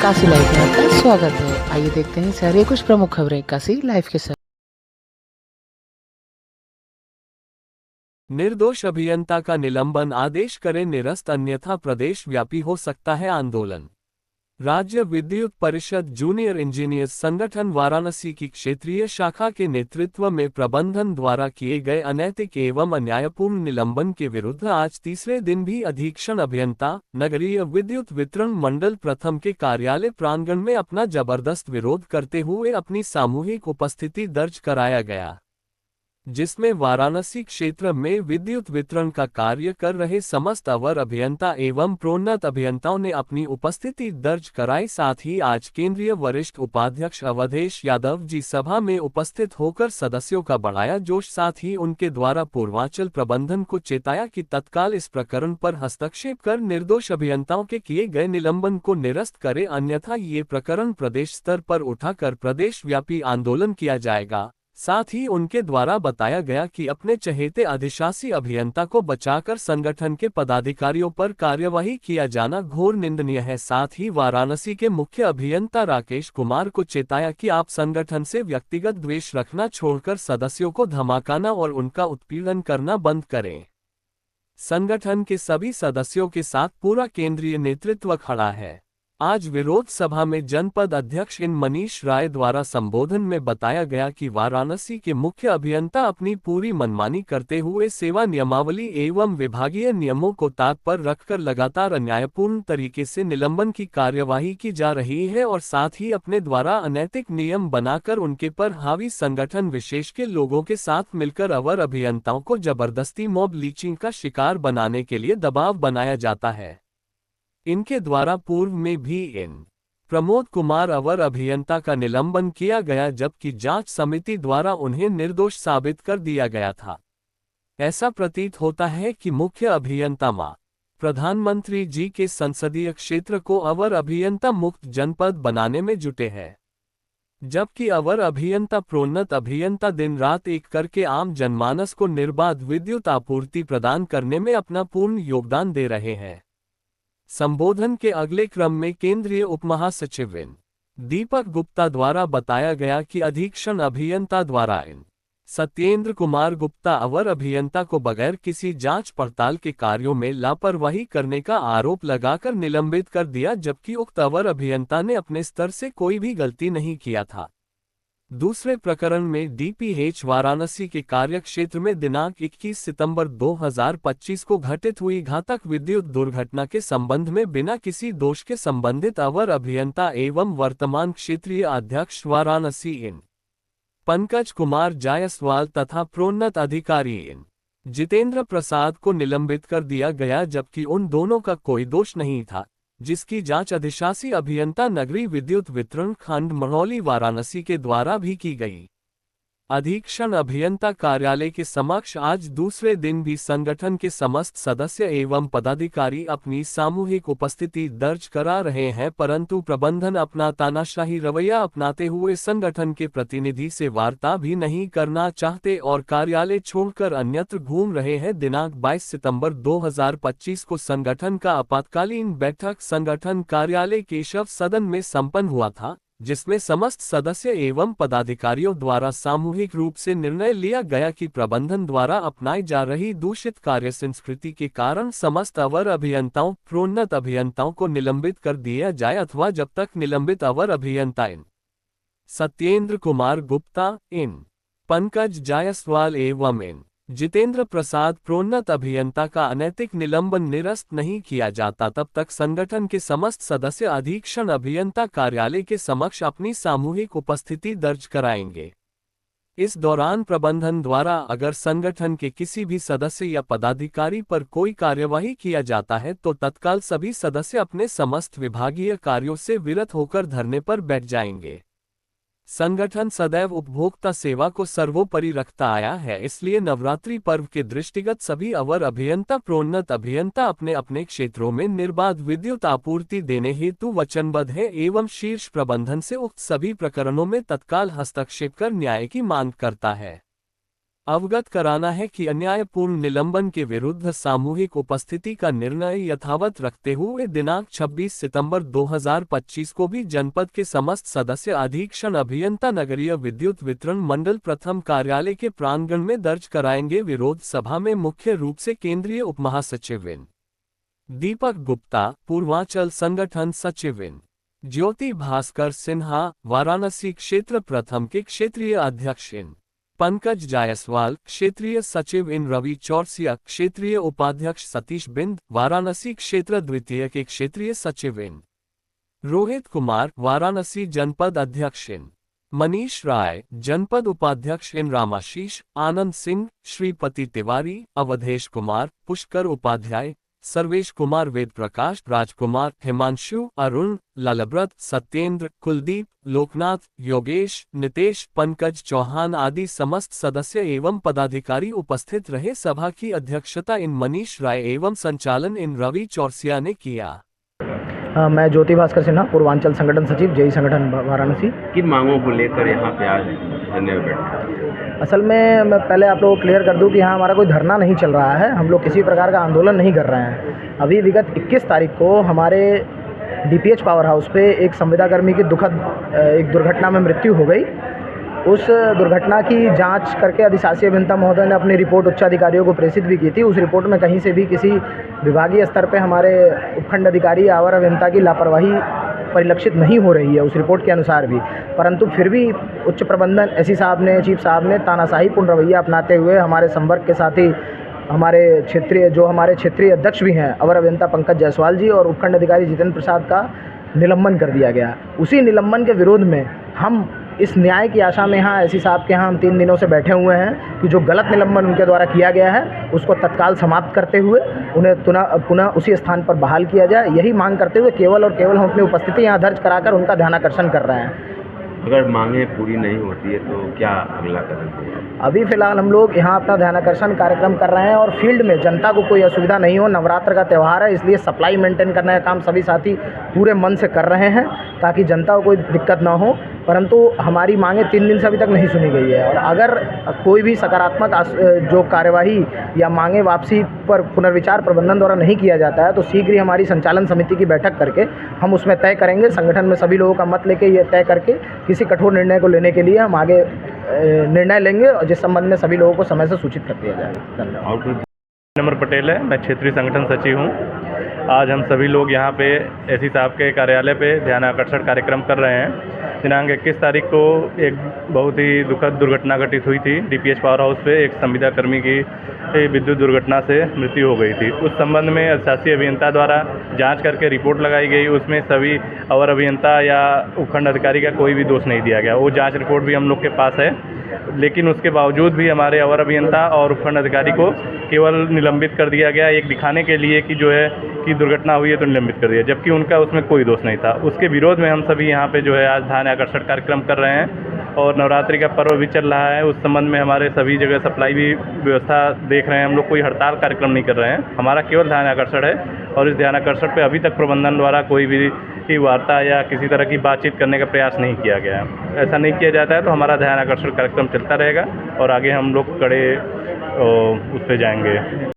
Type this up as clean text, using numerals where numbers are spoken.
Kashi live में आपका स्वागत है। आइए देखते हैं शहर की कुछ प्रमुख खबरें काशी लाइव के साथ। निर्दोष अभियंता का निलंबन आदेश करें निरस्त, अन्यथा प्रदेश व्यापी हो सकता है आंदोलन। राज्य विद्युत परिषद जूनियर इंजीनियर्स संगठन वाराणसी की क्षेत्रीय शाखा के नेतृत्व में प्रबंधन द्वारा किए गए अनैतिक एवं अन्यायपूर्ण निलंबन के विरुद्ध आज तीसरे दिन भी अधीक्षण अभियंता नगरीय विद्युत वितरण मंडल प्रथम के कार्यालय प्रांगण में अपना जबरदस्त विरोध करते हुए अपनी सामूहिक उपस्थिति दर्ज कराया गया, जिसमें वाराणसी क्षेत्र में विद्युत वितरण का कार्य कर रहे समस्त अवर अभियंता एवं प्रोन्नत अभियंताओं ने अपनी उपस्थिति दर्ज कराई। साथ ही आज केंद्रीय वरिष्ठ उपाध्यक्ष अवधेश यादव जी सभा में उपस्थित होकर सदस्यों का बढ़ाया जोश। साथ ही उनके द्वारा पूर्वांचल प्रबंधन को चेताया कि तत्काल इस प्रकरण पर हस्तक्षेप कर निर्दोष अभियंताओं के किए गए निलंबन को निरस्त करे, अन्यथा ये प्रकरण प्रदेश स्तर पर उठाकर प्रदेश व्यापी आंदोलन किया जाएगा। साथ ही उनके द्वारा बताया गया कि अपने चहेते अधिशासी अभियंता को बचाकर संगठन के पदाधिकारियों पर कार्यवाही किया जाना घोर निंदनीय है। साथ ही वाराणसी के मुख्य अभियंता राकेश कुमार को चेताया कि आप संगठन से व्यक्तिगत द्वेष रखना छोड़कर सदस्यों को धमकाना और उनका उत्पीड़न करना बंद करें। संगठन के सभी सदस्यों के साथ पूरा केंद्रीय नेतृत्व खड़ा है। आज विरोध सभा में जनपद अध्यक्ष इन मनीष राय द्वारा संबोधन में बताया गया कि वाराणसी के मुख्य अभियंता अपनी पूरी मनमानी करते हुए सेवा नियमावली एवं विभागीय नियमों को ताक पर रखकर लगातार अन्यायपूर्ण तरीके से निलंबन की कार्यवाही की जा रही है और साथ ही अपने द्वारा अनैतिक नियम बनाकर उनके पर हावी संगठन विशेष के लोगों के साथ मिलकर अवर अभियंताओं को जबरदस्ती मॉब लीचिंग का शिकार बनाने के लिए दबाव बनाया जाता है। इनके द्वारा पूर्व में भी इन प्रमोद कुमार अवर अभियंता का निलंबन किया गया, जबकि जांच समिति द्वारा उन्हें निर्दोष साबित कर दिया गया था। ऐसा प्रतीत होता है कि मुख्य अभियंता मां प्रधानमंत्री जी के संसदीय क्षेत्र को अवर अभियंता मुक्त जनपद बनाने में जुटे हैं, जबकि अवर अभियंता प्रोन्नत अभियंता दिन रात एक करके आम जनमानस को निर्बाध विद्युत आपूर्ति प्रदान करने में अपना पूर्ण योगदान दे रहे हैं। संबोधन के अगले क्रम में केंद्रीय उपमहासचिव इन दीपक गुप्ता द्वारा बताया गया कि अधीक्षण अभियंता द्वारा इन सत्येंद्र कुमार गुप्ता अवर अभियंता को बगैर किसी जांच पड़ताल के कार्यों में लापरवाही करने का आरोप लगाकर निलंबित कर दिया, जबकि उक्त अवर अभियंता ने अपने स्तर से कोई भी गलती नहीं किया था। दूसरे प्रकरण में डीपीएच वाराणसी के कार्यक्षेत्र में दिनांक 21 सितंबर 2025 को घटित हुई घातक विद्युत दुर्घटना के संबंध में बिना किसी दोष के संबंधित अवर अभियंता एवं वर्तमान क्षेत्रीय अध्यक्ष वाराणसी इन पंकज कुमार जायसवाल तथा प्रोन्नत अधिकारी इन जितेंद्र प्रसाद को निलंबित कर दिया गया, जबकि उन दोनों का कोई दोष नहीं था, जिसकी जांच अधिशासी अभियंता नगरीय विद्युत वितरण खंड मढ़ौली वाराणसी के द्वारा भी की गई। अधीक्षण अभियंता कार्यालय के समक्ष आज दूसरे दिन भी संगठन के समस्त सदस्य एवं पदाधिकारी अपनी सामूहिक उपस्थिति दर्ज करा रहे हैं, परंतु प्रबंधन अपना तानाशाही रवैया अपनाते हुए संगठन के प्रतिनिधि से वार्ता भी नहीं करना चाहते और कार्यालय छोड़कर अन्यत्र घूम रहे हैं। दिनांक 22 सितंबर 2025 को संगठन का आपातकालीन बैठक संगठन कार्यालय केशव सदन में संपन्न हुआ था, जिसमें समस्त सदस्य एवं पदाधिकारियों द्वारा सामूहिक रूप से निर्णय लिया गया कि प्रबंधन द्वारा अपनाई जा रही दूषित कार्य संस्कृति के कारण समस्त अवर अभियंताओं प्रोन्नत अभियंताओं को निलंबित कर दिया जाए, अथवा जब तक निलंबित अवर अभियंता इन सत्येंद्र कुमार गुप्ता इन पंकज जायसवाल एवं इन जितेंद्र प्रसाद प्रोन्नत अभियंता का अनैतिक निलंबन निरस्त नहीं किया जाता, तब तक संगठन के समस्त सदस्य अधीक्षण अभियंता कार्यालय के समक्ष अपनी सामूहिक उपस्थिति दर्ज कराएंगे। इस दौरान प्रबंधन द्वारा अगर संगठन के किसी भी सदस्य या पदाधिकारी पर कोई कार्यवाही किया जाता है तो तत्काल सभी सदस्य अपने समस्त विभागीय कार्यों से विरत होकर धरने पर बैठ जाएंगे। संगठन सदैव उपभोक्ता सेवा को सर्वोपरि रखता आया है, इसलिए नवरात्रि पर्व के दृष्टिगत सभी अवर अभियंता प्रोन्नत अभियंता अपने अपने क्षेत्रों में निर्बाध विद्युत आपूर्ति देने हेतु वचनबद्ध है एवं शीर्ष प्रबंधन से उक्त सभी प्रकरणों में तत्काल हस्तक्षेप कर न्याय की मांग करता है। अवगत कराना है कि अन्यायपूर्ण निलंबन के विरुद्ध सामूहिक उपस्थिति का निर्णय यथावत रखते हुए दिनांक 26 सितंबर 2025 को भी जनपद के समस्त सदस्य अधीक्षण अभियंता नगरीय विद्युत वितरण मंडल प्रथम कार्यालय के प्रांगण में दर्ज कराएंगे। विरोध सभा में मुख्य रूप से केंद्रीय उपमहासचिव दीपक गुप्ता, पूर्वांचल संगठन सचिव ज्योति भास्कर सिन्हा, वाराणसी क्षेत्र प्रथम के क्षेत्रीय अध्यक्ष पंकज जायसवाल, क्षेत्रीय सचिव रवि चौरसिया, क्षेत्रीय उपाध्यक्ष सतीश बिंद, वाराणसी क्षेत्र द्वितीय के क्षेत्रीय सचिव रोहित कुमार, वाराणसी जनपद अध्यक्ष मनीष राय, जनपद उपाध्यक्ष रामाशीष, आनंद सिंह, श्रीपति तिवारी, अवधेश कुमार, पुष्कर उपाध्याय, सर्वेश कुमार, वेद प्रकाश, राजकुमार, हिमांशु, अरुण, ललब्रत, सत्येंद्र, कुलदीप, लोकनाथ, योगेश, नितेश, पंकज चौहान आदि समस्त सदस्य एवं पदाधिकारी उपस्थित रहे। सभा की अध्यक्षता मनीष राय एवं संचालन रवि चौरसिया ने किया। मैं ज्योति भास्कर सिन्हा, पूर्वांचल संगठन सचिव, जेई संगठन वाराणसी। किन मांगों को लेकर यहाँ पे आज धरने में बैठे? असल में मैं पहले आप लोगों को क्लियर कर दूं कि यहाँ हमारा कोई धरना नहीं चल रहा है, हम लोग किसी प्रकार का आंदोलन नहीं कर रहे हैं। अभी विगत 21 तारीख को हमारे डीपीएच पावर हाउस पे एक संविदाकर्मी की दुखद एक दुर्घटना में मृत्यु हो गई। उस दुर्घटना की जांच करके अधिशासी अभियंता महोदय ने अपनी रिपोर्ट उच्च अधिकारियों को प्रेषित भी की थी। उस रिपोर्ट में कहीं से भी किसी विभागीय स्तर पे हमारे उपखंड अधिकारी आवर अभियंता की लापरवाही परिलक्षित नहीं हो रही है उस रिपोर्ट के अनुसार भी, परंतु फिर भी उच्च प्रबंधन एसई साहब ने, चीफ साहब ने तानाशाहीपूर्ण रवैया अपनाते हुए हमारे संवर्ग के साथ ही हमारे क्षेत्रीय अध्यक्ष भी हैं अवर अभियंता पंकज जायसवाल जी और उपखंड अधिकारी जितेंद्र प्रसाद का निलंबन कर दिया गया। उसी निलंबन के विरोध में हम इस न्याय की आशा में यहाँ एसई साहब के यहाँ हम 3 दिनों से बैठे हुए हैं कि जो गलत निलंबन उनके द्वारा किया गया है उसको तत्काल समाप्त करते हुए उन्हें पुनः उसी स्थान पर बहाल किया जाए। यही मांग करते हुए केवल और केवल हम अपनी उपस्थिति यहाँ दर्ज कराकर उनका ध्यानाकर्षण कर रहे हैं। अगर मांगें पूरी नहीं होती है तो क्या अगला कदम होगा? अभी फ़िलहाल हम लोग यहाँ अपना ध्यानाकर्षण कार्यक्रम कर रहे हैं और फील्ड में जनता को कोई असुविधा नहीं हो। नवरात्र का त्यौहार है, इसलिए सप्लाई मेंटेन करने का काम सभी साथी पूरे मन से कर रहे हैं ताकि जनता को कोई दिक्कत ना हो, परंतु हमारी मांगें 3 दिन से अभी तक नहीं सुनी गई है। और अगर कोई भी सकारात्मक जो कार्यवाही या मांगें वापसी पर पुनर्विचार प्रबंधन द्वारा नहीं किया जाता है तो शीघ्र ही हमारी संचालन समिति की बैठक करके हम उसमें तय करेंगे, संगठन में सभी लोगों का मत लेके ये तय करके किसी कठोर निर्णय को लेने के लिए हम आगे निर्णय लेंगे और जिस संबंध में सभी लोगों को समय से सूचित कर दिया जाएगा। धन्यवाद। नंबर पटेल है, मैं क्षेत्रीय संगठन सचिव हूँ। आज हम सभी लोग यहाँ पे एसई साहब के कार्यालय पे ध्यानाकर्षण कार्यक्रम कर रहे हैं। दिनांक 21 तारीख को एक बहुत ही दुखद दुर्घटना घटित हुई थी। डीपीएच पावर हाउस पे एक संविदाकर्मी की विद्युत दुर्घटना से मृत्यु हो गई थी। उस संबंध में अधिशासी अभियंता द्वारा जांच करके रिपोर्ट लगाई गई। उसमें सभी अवर अभियंता या उपखंड अधिकारी का कोई भी दोष नहीं दिया गया। वो जांच रिपोर्ट भी हम लोग के पास है, लेकिन उसके बावजूद भी हमारे अवर अभियंता और उपखंड अधिकारी को केवल निलंबित कर दिया गया, एक दिखाने के लिए कि जो है कि दुर्घटना हुई है तो निलंबित कर दिया, जबकि उनका उसमें कोई दोष नहीं था। उसके विरोध में हम सभी यहाँ पे जो है आज ध्यानाकर्षण कार्यक्रम कर रहे हैं और नवरात्रि का पर्व भी चल रहा है। उस संबंध में हमारे सभी जगह सप्लाई भी व्यवस्था देख रहे हैं। हम लोग कोई हड़ताल कार्यक्रम नहीं कर रहे हैं, हमारा केवल ध्यानाकर्षण है और इस ध्यानाकर्षण पे अभी तक प्रबंधन द्वारा कोई भी वार्ता या किसी तरह की बातचीत करने का प्रयास नहीं किया गया है। ऐसा नहीं किया जाता है तो हमारा ध्यानाकर्षण कार्यक्रम चलता रहेगा और आगे हम लोग कड़े उस पर जाएंगे।